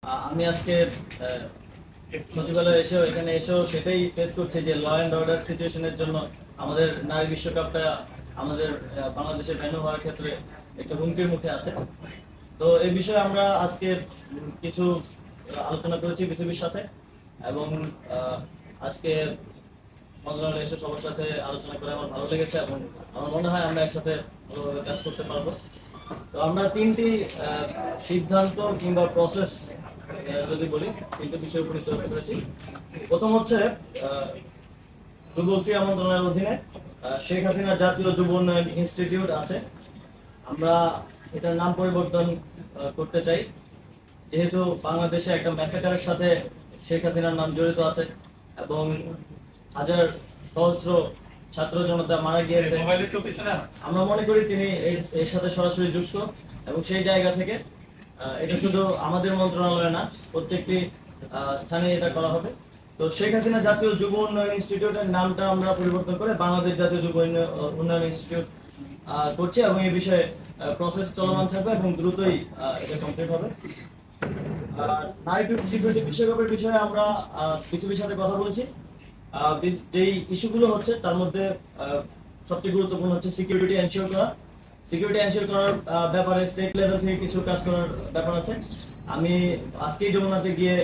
আমি আজকে সচিবালয়ে এসেও সেটাই ফেস করছি যে ল অ্যান্ড অর্ডার সিচুয়েশনের জন্য আমাদের নারী বিশ্বকাপটা আমাদের বাংলাদেশে ভেন্যু হওয়ার ক্ষেত্রে একটা হুমকির মুখে আছে। তো এই বিষয়ে আমরা আজকে কিছু আলোচনা করেছি বিসিবির সাথে এবং আজকে মন্ত্রণালয়ে এসে সবার সাথে আলোচনা করে আমার ভালো লেগেছে এবং আমার মনে হয় আমরা একসাথে ভালোভাবে কাজ করতে পারবো। তো আমরা তিনটি সিদ্ধান্ত কিংবা প্রসেস যদি বলি তিনটি বিষয়ে উপনীত হতে পেরেছি। প্রথম হচ্ছে যুব ক্রীড়া মন্ত্রণালয়ের অধীনে শেখ হাসিনা জাতীয় যুব উন্নয়ন ইনস্টিটিউট আছে। আমরা এটার নাম পরিবর্তন করতে চাই, যেহেতু বাংলাদেশে একটা ম্যাসাকারের সাথে শেখ হাসিনার নাম জড়িত আছে এবং হাজার সহস্র ছাত্র জনতা মারা গিয়েছে। আমরা মনে করি তিনি এর সাথে সরাসরি যুক্ত এবং সেই জায়গা থেকে এটা শুধু আমাদের মন্ত্রণালয় না, প্রত্যেকটি স্থানে এটা করা হবে। তো শেখ হাসিনা জাতীয় যুব উন্নয়ন ইনস্টিটিউটের নামটা আমরা পরিবর্তন করে বাংলাদেশ জাতীয় যুব উন্নয়ন ইনস্টিটিউট করছি এবং এই বিষয়ে প্রসেস চলমান থাকবে এবং দ্রুতই এটা কমপ্লিট হবে। নারী টি-20 বিশ্বকাপের বিষয়ে আমরা বিসিবির সাথে কথা বলেছি। যেই ইস্যুগুলো হচ্ছে তার মধ্যে সবচেয়ে গুরুত্বপূর্ণ হচ্ছে সিকিউরিটি এনশিওর করা। সিকিউরিটি এনশিওর করার ব্যাপারে স্টেট লেভেল থেকে কিছু কাজ করার ব্যাপার আছে। আমি আজকেই যমুনাতে গিয়ে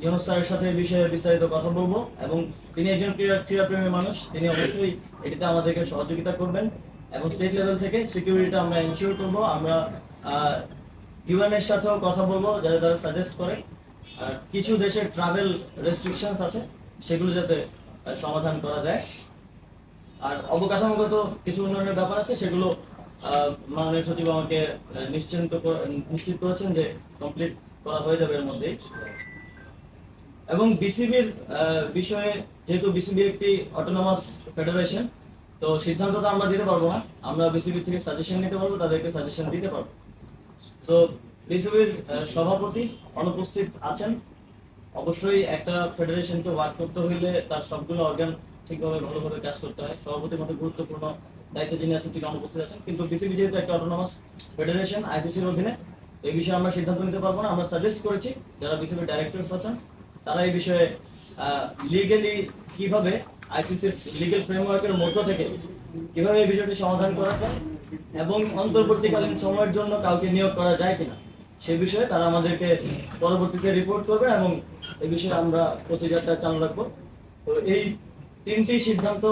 ইউনুস স্যারের সাথে এই বিষয়ে বিস্তারিত কথা বলবো এবং তিনি একজন ক্রীড়াপ্রেমী মানুষ, তিনি অবশ্যই এটিতে আমাদেরকে সহযোগিতা করবেন এবং স্টেট লেভেল থেকে সিকিউরিটিটা আমরা এনশিওর করবো। আমরা ইউএন এর সাথেও কথা বলবো যাতে তারা সাজেস্ট করে। আর কিছু দেশের ট্রাভেল রেস্ট্রিকশনস আছে, সেগুলো যাতে সমাধান করা যায়। আর অবকাঠামোগত কিছু উন্নয়নের ব্যাপার আছে, সেগুলো মাননীয় সচিব আমাকে নিশ্চিত করেছেন যে কমপ্লিট করা হয়ে যাবে এর মধ্যেই। এবং বিসিবির বিষয়ে, যেহেতু বিসিবি একটি অটোনমাস ফেডারেশন, তো সিদ্ধান্ত তো আমরা দিতে পারবো না, আমরা বিসিবি থেকে সাজেশন নিতে পারবো, তাদেরকে সাজেশন দিতে পারবো। তো বিসিবির সভাপতি অনুপস্থিত আছেন। অবশ্যই একটা ফেডারেশনকে ওয়ার্ক করতে হইলে তার সবগুলো অর্গান ঠিকভাবে ভালোভাবে কাজ করতে হয়। সভাপতির মধ্যে গুরুত্বপূর্ণ দায়িত্ব যিনি আছেন তিনি অনুপস্থিত আছেন, কিন্তু বিসিবি যেহেতু একটা অটোনমাস ফেডারেশন আইসিসির অধীনে, এই বিষয়ে আমরা সিদ্ধান্ত নিতে পারবো না। আমরা সাজেস্ট করেছি যারা বিসিবির ডাইরেক্টরস আছেন তারা এই বিষয়ে লিগ্যালি কিভাবে আইসিসির লিগ্যাল ফ্রেমওয়ার্কের মধ্য থেকে কিভাবে এই বিষয়টি সমাধান করা যায় এবং অন্তর্বর্তীকালীন সময়ের জন্য কাউকে নিয়োগ করা যায় কিনা সে বিষয়ে তারা আমাদেরকে পরবর্তীতে রিপোর্ট করবে এবং এই বিষয়ে আমরা প্রসিজারটা চালু রাখবো। তো এই তিনটি সিদ্ধান্ত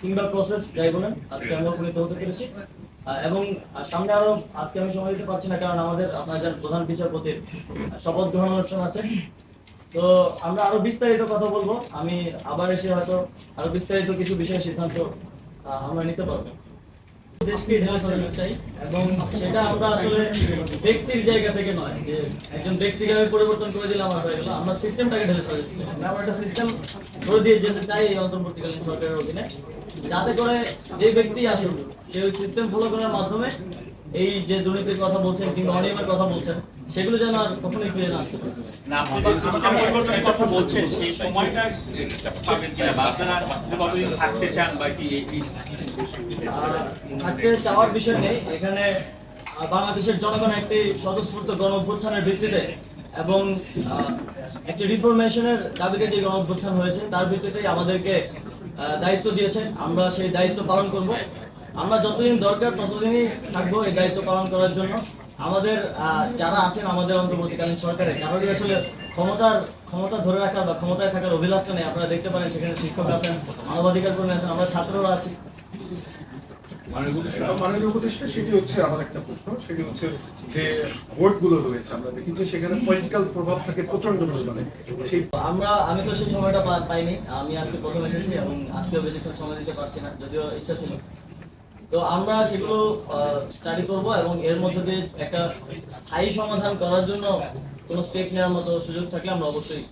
কিংবা প্রসেস যাই বলেন আজকে আমরা উপনীত হতে পেরেছি এবং সামনে আরো আজকে আমি সময় দিতে পারছি না, কারণ আমাদের আপনাদের প্রধান বিচারপতির শপথ গ্রহণ অনুষ্ঠান আছে। তো আমরা আরো বিস্তারিত কথা বলবো, আমি আবার এসে হয়তো আরো বিস্তারিত কিছু বিষয়ে সিদ্ধান্ত আমরা নিতে পারবো। দেশকে ঢেলে সাজাতে চাই এবং সেটা আমরা আসলে ব্যক্তির জায়গা থেকে নয় যে একজন ব্যক্তিকে পরিবর্তন করে দিলে আমার হয়ে গেল। আমরা সিস্টেমটাকে ঢেলে সাজাচ্ছি, আমরা একটা সিস্টেম করে দিয়ে যেতে চাই এই অন্তর্বর্তীকালীন সরকারের অধীনে, যাতে করে যে ব্যক্তি আসুক সে ওই সিস্টেম ফলো করার মাধ্যমে এই যে দুর্নীতির কথা বলছেন কিংবা অনিয়মের কথা বলছেন সেগুলো যেন আর কখনোই ফিরে না আসতে পারে। না, আপনি যে সিস্টেম পরিবর্তনের কথা বলছেন সেই সময়টা পাবেন কিনা বা আপনারা কতদিন থাকতে চান বা কি থাকতে চাওয়ার বিষয় নেই। এখানে বাংলাদেশের জনগণ একটি স্বতঃস্ফূর্ত গণ অভ্যুত্থানের ভিত্তিতে এবং একটি রিফরমেশনের দাবিতে যে গণ অভ্যুত্থান হয়েছে তার ভিত্তিতেই আমাদেরকে দায়িত্ব দিয়েছেন। আমরা সেই দায়িত্ব পালন করব। আমরা যতদিন দরকার ততদিনই থাকবো এই দায়িত্ব পালন করার জন্য। আমাদের যারা আছেন আমাদের অন্তর্বর্তীকালীন সরকারে কারোরই আসলে ক্ষমতা ধরে রাখার বা ক্ষমতায় থাকার অভিলাষটা নেই। আপনারা দেখতে পারেন সেখানে শিক্ষক আছেন, মানবাধিকার কর্মী আছেন, আমরা ছাত্ররা আছি। মাননীয় উপদেষ্টা, সেটি হচ্ছে আমার একটা প্রশ্ন, সেটি হচ্ছে যে ভোটগুলো রয়েছে আমরা দেখি যে সেখানে পলিটিক্যাল প্রভাব থাকে প্রচন্ড পরিমাণে। আমি তো সেই সময়টা পাইনি, আমি আজকে প্রথম এসেছি এবং আজকেও বেশিক্ষণ সময় দিতে পারছি না, যদিও ইচ্ছা ছিল। তো আমরা সেগুলো স্টাডি করব এবং এর মধ্যে দিয়ে একটা স্থায়ী সমাধান করার জন্য কোনো স্টেপ নেওয়ার মতো সুযোগ থাকলে আমরা অবশ্যই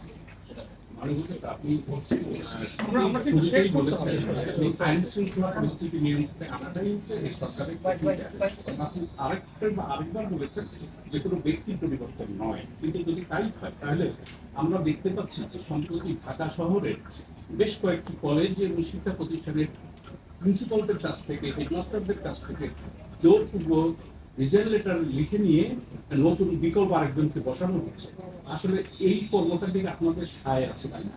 আরেকবার বলেছেন যে কোনো ব্যক্তির পরিবর্তন নয়, কিন্তু যদি তাই হয় তাহলে আমরা দেখতে পাচ্ছি যে সম্প্রতি ঢাকা শহরে বেশ কয়েকটি কলেজ এবং শিক্ষা প্রতিষ্ঠানের প্রিন্সিপালদের কাছ থেকে, হেডমাস্টারদের কাছ থেকে জোরপূর্বক রিজাইন লেটার লিখে নিয়ে নতুন বিকল্প আরেকজনকে বসানো হচ্ছে। আসলে এই কর্মটার দিকে আপনাদের সায় আছে কিনা?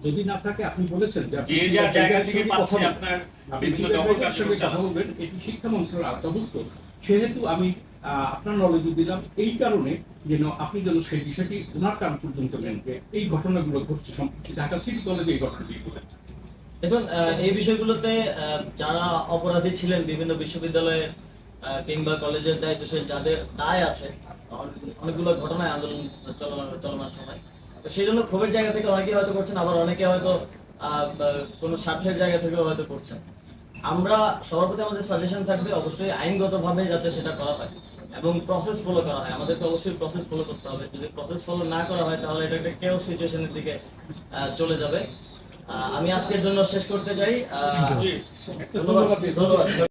যদি না থাকে আপনি বলেছেন যে আপনি যে যার জায়গা থেকে কথা পাচ্ছে বলবেন। আপনার আপনি বিভিন্ন যে দখল জায়গার কার্যক্রম সঙ্গে কথা চালাচ্ছেন। বলবেন, এটি শিক্ষা মন্ত্রণালয়ের আওতাভুক্ত। সেহেতু আমি আপনার নলেজে দিলাম এই কারণে যেন আপনি যেন সেই বিষয়টি ওনার কান পর্যন্ত নেন যে এই ঘটনাগুলো ঘটছে সম্প্রতি ঢাকা সিটি কলেজে এই ঘটনাটি ঘটেছে। দেখুন, এই বিষয়গুলোতে যারা অপরাধী ছিলেন বিভিন্ন বিশ্ববিদ্যালয়ে কিংবা কলেজের দায়িত্বশীল যাদের দায় আছে, অনেকগুলো ঘটনায় আন্দোলন চলমান সময়, তো সেই জন্য ক্ষোভের জায়গা থেকে অনেকে হয়তো করছেন, আবার অনেকে হয়তো কোনো স্বার্থের জায়গা থেকেও হয়তো করছেন। আমরা সবার প্রতি আমাদের সাজেশন থাকবে অবশ্যই আইনগতভাবে যাতে সেটা করা হয় এবং প্রসেস ফলো করা হয়। আমাদেরকে অবশ্যই প্রসেস ফলো করতে হবে। যদি প্রসেস ফলো না করা হয় তাহলে এটা একটা কেও সিচুয়েশনের দিকে চলে যাবে। আমি আজকের জন্য শেষ করতে চাই। ধন্যবাদ।